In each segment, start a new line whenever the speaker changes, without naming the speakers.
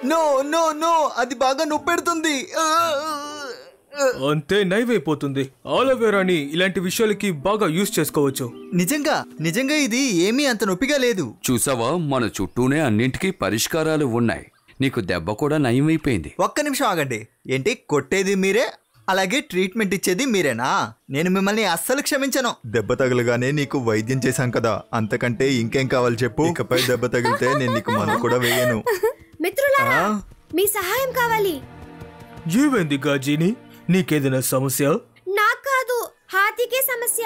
No no no, అది బాగా నొప్పెడుతుంది.
అంతే నైవైపోతుంది. ఆలోవేరాని ఇలాంటి విషయాలకి బాగా యూజ్ చేసుకోవచ్చు.
నిజంగా ఇది ఏమీ అంత నొప్పిగా లేదు.
చూసావా, మన చుట్టూనే అన్నింటికీ పరిష్కారాలు ఉన్నాయి. నీకు దెబ్బ కూడా నయమైపోయింది.
ఒక్క నిమిషం ఆగండి. ఏంటి, కొట్టేది మీరే, అలాగే ట్రీట్మెంట్ ఇచ్చేది మీరేనా? నేను మిమ్మల్ని అస్సలు క్షమించను. దెబ్బ తగలగానే నీకు వైద్యం చేశాం కదా, అంతకంటే ఇంకేం కావాలి చెప్పు. ఇకపై దెబ్బ తగిలితే నేను నీకు మందు కూడా వేయను.
మిత్రులారా, మీ సహాయం కావాలి.
ఏమైంది గాజీని? నీకేదైనా సమస్య?
నాకు కాదు, హాతీకే సమస్య.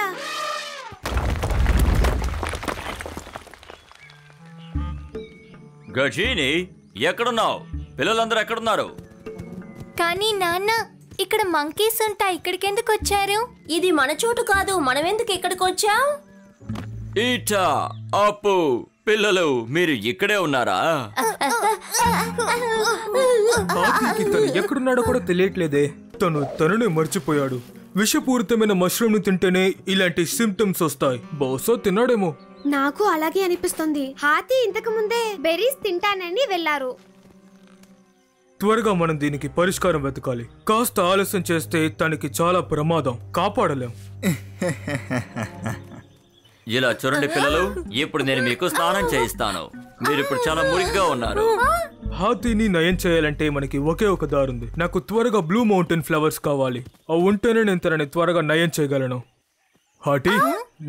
గజీని, ఎక్కడున్నావు? పిల్లలందరూ ఎక్కడున్నారు?
కానీ నాన్న, ఇక్కడ మంకీస్ ఉంటాయి, ఇక్కడికి ఎందుకు వచ్చారు?
ఇది మన చోటు కాదు, మనమెందుకు ఇక్కడికి వచ్చాం?
ఈటా, అప్పు, పిల్లలు మీరు ఇక్కడే ఉన్నారా?
హాతీకి తను ఎక్కడున్నాడో కూడా తెలియట్లేదే. తననే మర్చిపోయాడు. విషపూరితమైన మష్రూమ్ ను తింటేనే ఇలాంటి సిమ్టమ్స్ వస్తాయి. బహుశా తిన్నాడేమో.
నాకు అలాగే అనిపిస్తుంది. హాతీ ఇంతకు ముందే బెర్రీస్ తింటానని వెళ్లారు.
త్వరగా మనం దీనికి పరిష్కారం వెతకాలి. కాస్త ఆలస్యం చేస్తే తనకి చాలా ప్రమాదం. కాపాడలేం.
ఇలా చూడండి పిల్లలు, ఇప్పుడు నేను మీకు స్నానం చేయిస్తాను. మీరు ఇప్పుడు చాలా మురిగ్గా ఉన్నారు.
హాతీని నయం చేయాలంటే మనకి ఒకే ఒక దారుంది. నాకు త్వరగా బ్లూ మౌంటైన్ ఫ్లవర్స్ కావాలి. అవి ఉంటేనే నేను తనని త్వరగా నయం చేయగలను. హాటీ,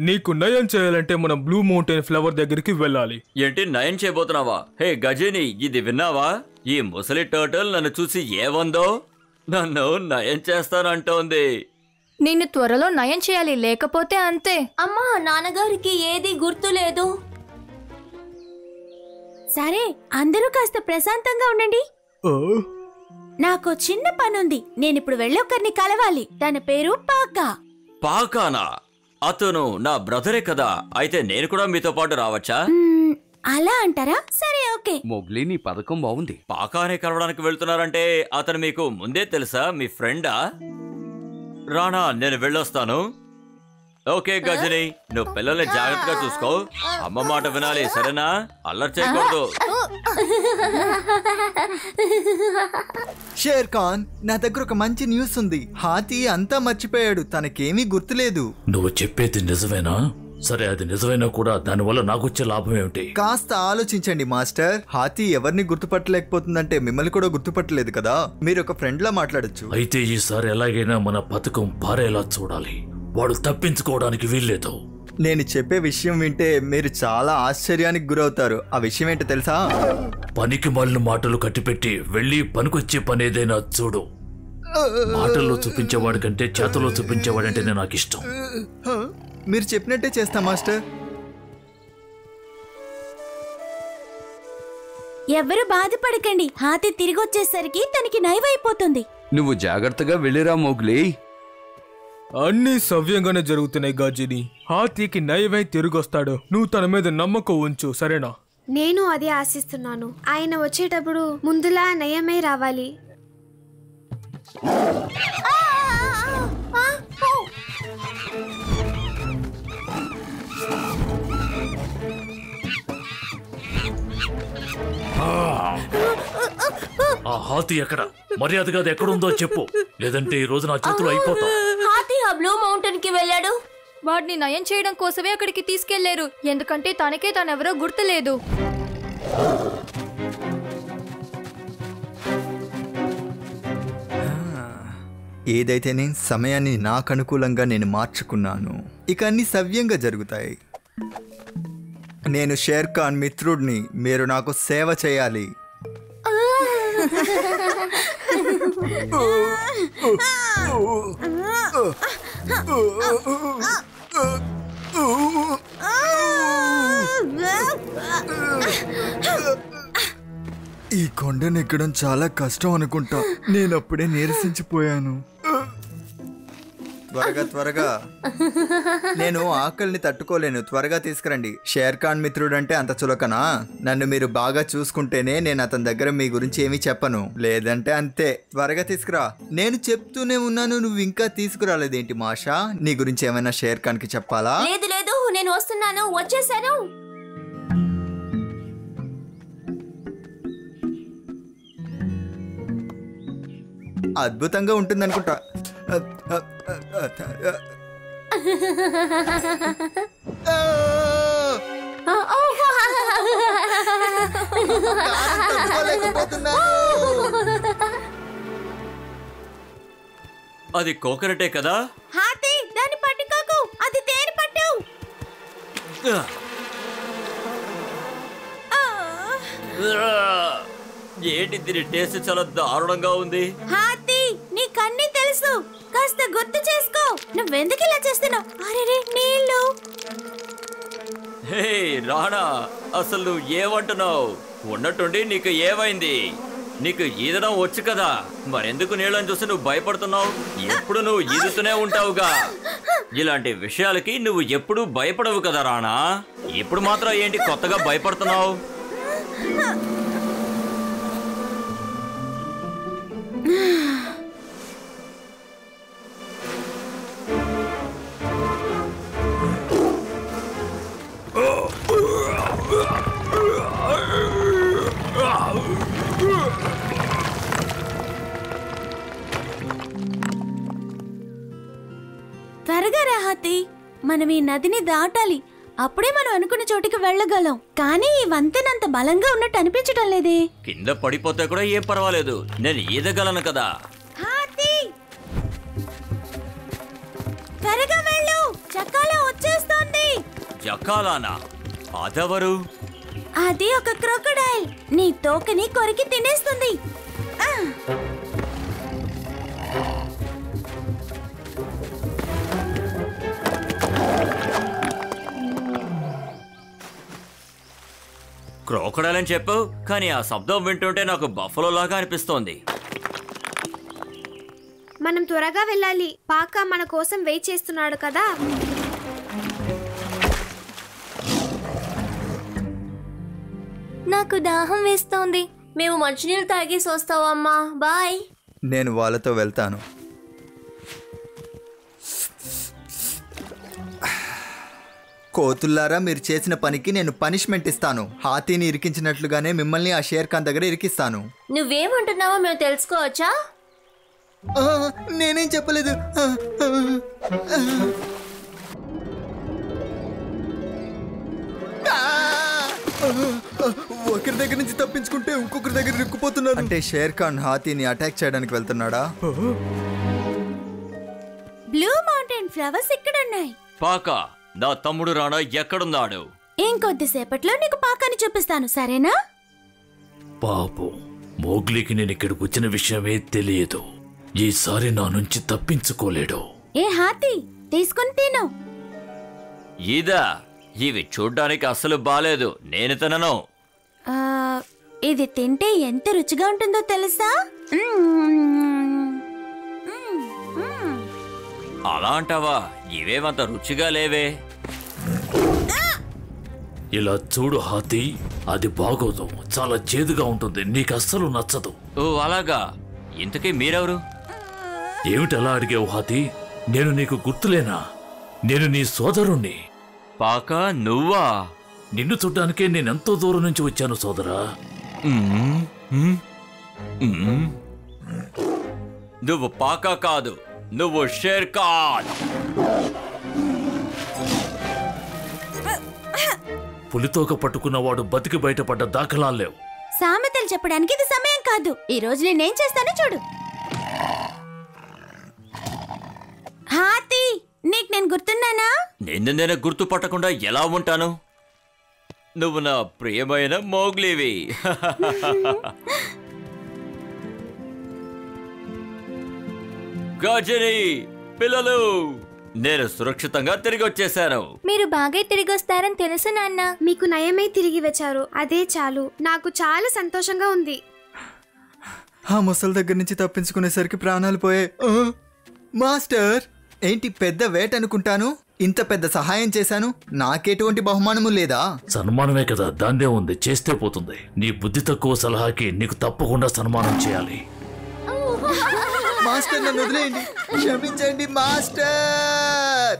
నీకు నయం చేయాలంటే మనం బ్లూ మౌంటైన్ ఫ్లవర్ దగ్గరికి వెళ్ళాలి.
ఏంటి, నయం చేయబోతున్నావా? హే గజీని, ఇది విన్నావా? ఈ ముసలి టర్టిల్ నన్ను చూసి ఏమందో? నన్ను నయం చేస్తానంటోంది.
నిన్ను త్వరలో నయం చేయాలి, లేకపోతే అంతే.
అమ్మా, నాన్నగారికి ఏది గుర్తులేదు.
సరే, అందరూ కాస్త ప్రశాంతంగా ఉండండి. నాకు చిన్న పనుంది. నేనిప్పుడు వెళ్ళొక్కరిని కలవాలి. తన పేరు పాకా.
పాకానా? అతను నా బ్రదరే కదా. అయితే నేను కూడా మీతో పాటు రావచ్చా?
అలా అంటారా? సరే, ఓకే.
మొగ్లీ, నీ పథకం బాగుంది.
పాకానే కలవడానికి వెళ్తున్నారంటే అతను మీకు ముందే తెలుసా? మీ ఫ్రెండా? రానా, నేను వెళ్ళొస్తాను. ఓకే గజని, నువ్వు పిల్లల్ని జాగ్రత్తగా చూసుకో. అమ్మ మాట వినాలి, సరేనా? అల్లరి చేయకూడదు.
షేర్ ఖాన్, నా దగ్గర ఒక మంచి న్యూస్ ఉంది. హాతీ అంతా మర్చిపోయాడు, తనకేమీ గుర్తులేదు.
నువ్వు చెప్పేది నిజమేనా? సరే, అది నిజమైనా కూడా దానివల్ల నాకొచ్చే లాభం ఏమిటి?
కాస్త ఆలోచించండి మాస్టర్. హాతీ ఎవరిని గుర్తుపట్టలేకపోతుందంటే మిమ్మల్ని కూడా గుర్తుపట్టలేదు కదా. మీరు ఒక ఫ్రెండ్ లా మాట్లాడొచ్చు.
అయితే ఈసారి ఎలాగైనా మన పథకం పారేలా చూడాలి. వాడు తప్పించుకోవడానికి వీల్లేదు.
నేను చెప్పే విషయం వింటే మీరు చాలా ఆశ్చర్యానికి గురవుతారు. ఆ విషయం ఏంటో తెలుసా?
పనికి మాలిన మాటలు కట్టిపెట్టి వెళ్ళి పనికొచ్చే పని ఏదైనా చూడు. మాటల్లో చూపించేవాడి కంటే చేతల్లో చూపించేవాడంటేనే నాకు ఇష్టం.
మీరు చెప్పినట్టే చేస్తా మాస్టర్.
ఎవరు బాధపడకండి. హాతీ తిరిగి వచ్చేసరికి తనకి నయమైపోతుంది.
నువ్వు జాగ్రత్తగా వెళ్ళిరా మొగ్లీ.
అన్నీ సవ్యంగానే జరుగుతున్నాయి గాజీని. హాతీకి నయమై తిరిగొస్తాడు. నువ్వు తన మీద నమ్మకం ఉంచు, సరేనా?
నేను అదే ఆశిస్తున్నాను. ఆయన వచ్చేటప్పుడు ముందులా నయమై రావాలి.
ఆ హాతీ ఎక్కడ? మర్యాదగా అది ఎక్కడుందో చెప్పు, లేదంటే ఈ రోజు నా చేతులు అయిపోతా.
హాతీ ఆ బ్లూ మౌంటైన్ కి వెళ్ళాడు.
వాడిని నయం చేయడం కోసమే అక్కడికి తీసుకెళ్లారు. ఎందుకంటే తనకే తానెవరో గుర్తులేదు.
ఏదైతే నేను సమయాన్ని నాకు అనుకూలంగా నేను మార్చుకున్నాను. ఇక అన్ని సవ్యంగా జరుగుతాయి. నేను షేర్ ఖాన్ మిత్రుడిని. మీరు నాకు సేవ చేయాలి. ఈ కొండను ఎక్కడం చాలా కష్టం అనుకుంటా. నేను అప్పుడే నీరసించిపోయాను. త్వరగా త్వరగా. నేను ఆకలిని తట్టుకోలేను, త్వరగా తీసుకురండి. షేర్ ఖాన్ మిత్రుడు అంటే అంత చులకనా? నన్ను మీరు బాగా చూసుకుంటేనే నేను అతని దగ్గర మీ గురించి ఏమీ చెప్పను, లేదంటే అంతే. త్వరగా తీసుకురా. నేను చెప్తూనే ఉన్నాను, నువ్వు ఇంకా తీసుకురాలేదేంటి మాషా? నీ గురించి ఏమైనా షేర్ ఖాన్ కి చెప్పాలా?
లేదు లేదు, నేను వస్తున్నాను, వచ్చేసాను.
అద్భుతంగా ఉంటుందనుకుంటా.
అది కోకోనటే కదా?
హాతీ దాన్ని పట్టుకోకు, అది తేనె పట్టు.
ఏంటి దీని టేస్ట్ చాలా దారుణంగా ఉంది.
హాతీ నీకన్నీ తెలుసు, కాస్త గుర్తు చేసుకో. నువ్వెందుకు ఇలా చేస్తున్నావు? అరే నీళ్ళు.
హే రాణా, అసలు నువ్వు ఏమంటున్నావు? ఉన్నట్టుండి నీకు ఏమైంది? నీకు ఈదడం వచ్చు కదా, మరెందుకు నీళ్ళని చూసి నువ్వు భయపడుతున్నావు? ఎప్పుడు నువ్వు ఈదుతూనే ఉంటావుగా. ఇలాంటి విషయాలకి నువ్వు ఎప్పుడూ భయపడవు కదా రాణా. ఇప్పుడు మాత్రం ఏంటి కొత్తగా భయపడుతున్నావు?
త్వరగా రా హాతీ, మనం ఈ నదిని దాటాలి. అప్పుడే మనం అనుకున్న చోటికి వెళ్ళగలం. కానీ ఈ వంతెనంత బలంగా ఉన్నట్టు అనిపించడం లేదే.
కింద పడిపోతే కూడా ఏం పర్వాలేదు, నేను ఈదగలను కదా.
హాతీ త్వరగా వెళ్ళు, చక్కాలా వచ్చేస్తోంది.
జకాలానా? అదెవరు?
అది ఒక క్రొకడైల్. నీ తోకని కొరికి తినేస్తుంది.
క్రోకడైల్ అని చెప్పు, కానీ ఆ శబ్దం వింటుంటే నాకు బఫలో లాగా అనిపిస్తోంది.
మనం త్వరగా వెళ్ళాలి, పాక మన కోసం వెయిట్ చేస్తున్నాడు కదా.
నాకు దాహం వేస్తోంది.
మేము మంచినీళ్ళు తాగేసి వస్తావమ్మా, బాయ్.
నేను వాళ్ళతో వెళ్తాను. కోతుల్లారా, మీరు చేసిన పనికి నేను పనిష్మెంట్ ఇస్తాను. హాతీని ఇరికించినట్లుగానే మిమ్మల్ని ఆ షేర్ ఖాన్ దగ్గర ఇరికిస్తాను.
నువ్వేమంటున్నావో మేము తెలుసుకోవచ్చా?
నేనేం చెప్పలేదు. ఒకరి దగ్గర నుంచి తప్పించుకుంటే ఇంకొకరి దగ్గర ఇరుక్కుపోతున్నాను. అంటే షేర్ ఖాన్ హాతీని అటాక్ చేయడానికి వెళ్తున్నాడా?
బ్లూ మౌంటైన్ ఫ్లవర్స్ ఇక్కడ ఉన్నాయి.
పాక, నా తమ్ముడు రాణా ఎక్కడున్నాడు?
ఇంకొద్దిసేపట్లో నీకు పాకాని చూపిస్తాను, సరేనా?
పాపం మోగ్లీకి నేను ఇక్కడికి వచ్చిన విషయమే తెలియదు. ఈసారి నా నుంచి తప్పించుకోలేడు.
ఏ హాతీ, తీసుకుని తిను.
ఇదా? ఇవి చూడ్డానికి అస్సలు బాలేదు, నేను తినను.
ఇది తింటే ఎంత రుచిగా ఉంటుందో తెలుసా?
అలా అంటావా? ఇవేమంత రుచిగా లేవే.
ఇలా చూడు హాతీ, అది బాగోదు, చాలా చేదుగా ఉంటుంది, నీకు అస్సలు నచ్చదు.
ఓ అలాగా? ఇంతకీ మీరెవరు?
ఏమిటి అలా అడిగావు హాతీ? నేను నీకు గుర్తులేనా? నేను నీ సోదరుణ్ణి.
పాక, నువ్వా?
నిన్ను చూడ్డానికే నేనెంతో దూరం నుంచి వచ్చాను సోదరా.
నువ్వు పాక కాదు, నువ్వు షేర్ ఖాన్.
పులితోక పట్టుకున్నవాడు బతికి బయటపడ్డ దాఖలాలు లేవు.
సామెతలు చెప్పడానికి ఇది సమయం కాదు. ఈ రోజు నేనేం చేస్తానో చూడు. హాతీ, నీకు నేను గుర్తున్నానా?
నిన్ను నేను గుర్తుపట్టకుండా ఎలా ఉంటాను? నువ్వు నా ప్రియమైన మోగ్లీవి. గజని, పిల్లలు, నేను సురక్షితంగా తిరిగి వచ్చేసాను.
మీరు బాగా తిరిగి వస్తారని తెలుసు నాన్న.
మీకు నయమై తిరిగి వచ్చారు, అదే చాలు. నాకు చాలా సంతోషంగా ఉంది.
ఆ ముసలి దగ్గర నుంచి తప్పించుకునేసరికి ప్రాణాలు పోయాయి. మాస్టర్, ఏంటి పెద్ద వేట అనుకుంటాను. ఇంత పెద్ద సహాయం చేశాను, నాకెటువంటి బహుమానము లేదా?
సన్మానమే కదా, దాందే ఉంది, చేస్తే పోతుంది. నీ బుద్ధి తక్కువ సలహాకి నీకు తప్పకుండా సన్మానం చేయాలి.
మాస్టర్ నన్ను వదిలేయండి, క్షమించండి మాస్టర్.